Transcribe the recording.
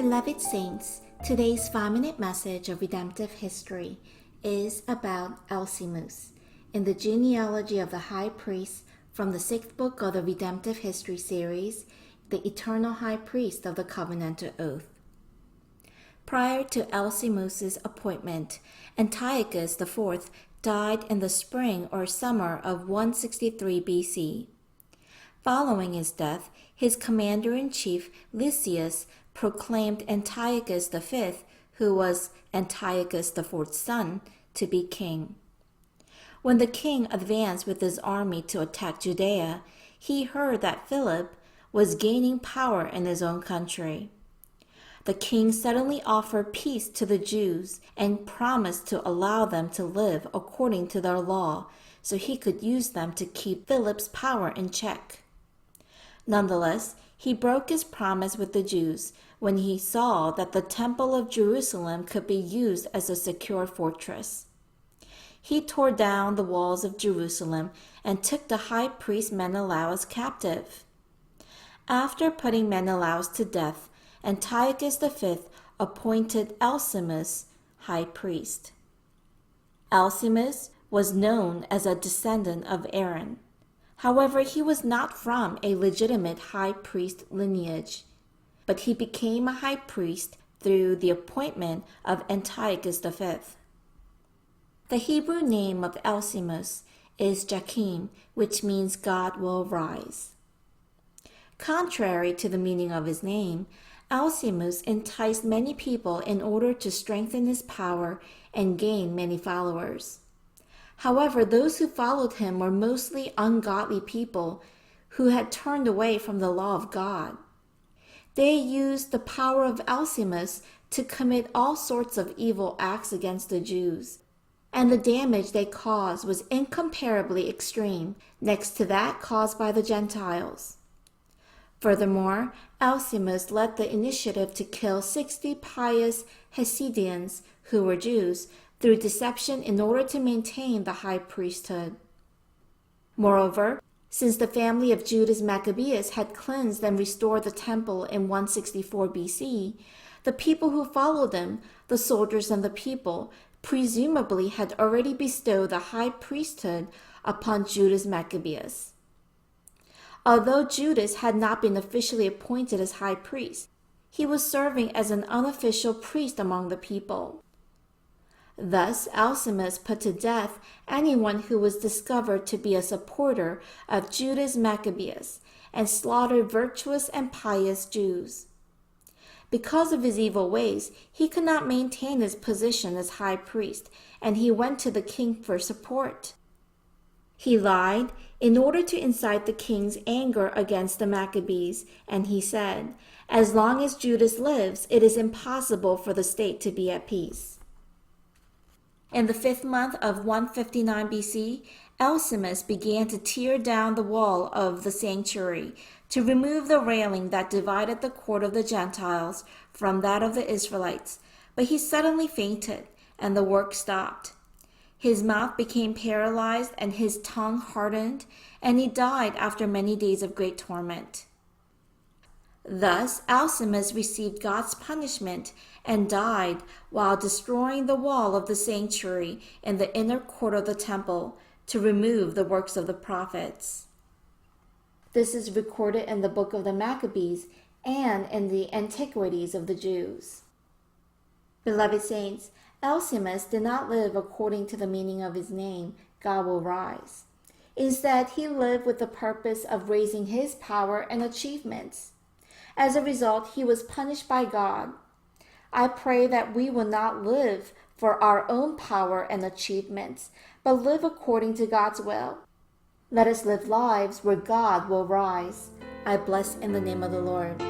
Beloved Saints, today's 5-minute message of redemptive history is about Alcimus in the genealogy of the high priest from the 6th book of the Redemptive History series, the eternal high priest of the covenantal oath. Prior to Alcimus' appointment, Antiochus IV died in the spring or summer of 163 BC. Following his death, his commander-in-chief Lysias proclaimed Antiochus V, who was Antiochus IV's son, to be king. When the king advanced with his army to attack Judea, he heard that Philip was gaining power in his own country. The king suddenly offered peace to the Jews and promised to allow them to live according to their law, so he could use them to keep Philip's power in check. Nonetheless, he broke his promise with the Jews when he saw that the Temple of Jerusalem could be used as a secure fortress. He tore down the walls of Jerusalem and took the high priest Menelaus captive. After putting Menelaus to death, Antiochus V appointed Alcimus high priest. Alcimus was known as a descendant of Aaron. However, he was not from a legitimate high priest lineage, but he became a high priest through the appointment of Antiochus V. The Hebrew name of Alcimus is Jakim, which means God will rise. Contrary to the meaning of his name, Alcimus enticed many people in order to strengthen his power and gain many followers. However, those who followed him were mostly ungodly people who had turned away from the law of God. They used the power of Alcimus to commit all sorts of evil acts against the Jews, and the damage they caused was incomparably extreme next to that caused by the Gentiles. Furthermore, Alcimus led the initiative to kill 60 pious Hasidians who were Jews through deception in order to maintain the high priesthood. Moreover, since the family of Judas Maccabeus had cleansed and restored the temple in 164 BC, the people who followed them, the soldiers and the people, presumably had already bestowed the high priesthood upon Judas Maccabeus. Although Judas had not been officially appointed as high priest, he was serving as an unofficial priest among the people. Thus, Alcimus put to death anyone who was discovered to be a supporter of Judas Maccabeus and slaughtered virtuous and pious Jews. Because of his evil ways, he could not maintain his position as high priest, and he went to the king for support. He lied in order to incite the king's anger against the Maccabees, and he said, "As long as Judas lives, it is impossible for the state to be at peace." In the 5th month of 159 BC, Alcimus began to tear down the wall of the sanctuary to remove the railing that divided the court of the Gentiles from that of the Israelites, but he suddenly fainted, and the work stopped. His mouth became paralyzed and his tongue hardened, and he died after many days of great torment. Thus, Alcimus received God's punishment and died while destroying the wall of the sanctuary in the inner court of the temple to remove the works of the prophets. This is recorded in the book of the Maccabees and in the Antiquities of the Jews. Beloved saints, Alcimus did not live according to the meaning of his name, God will rise. Instead, he lived with the purpose of raising his power and achievements. As a result, he was punished by God. I pray that we will not live for our own power and achievements, but live according to God's will. Let us live lives where God will rise. I bless in the name of the Lord.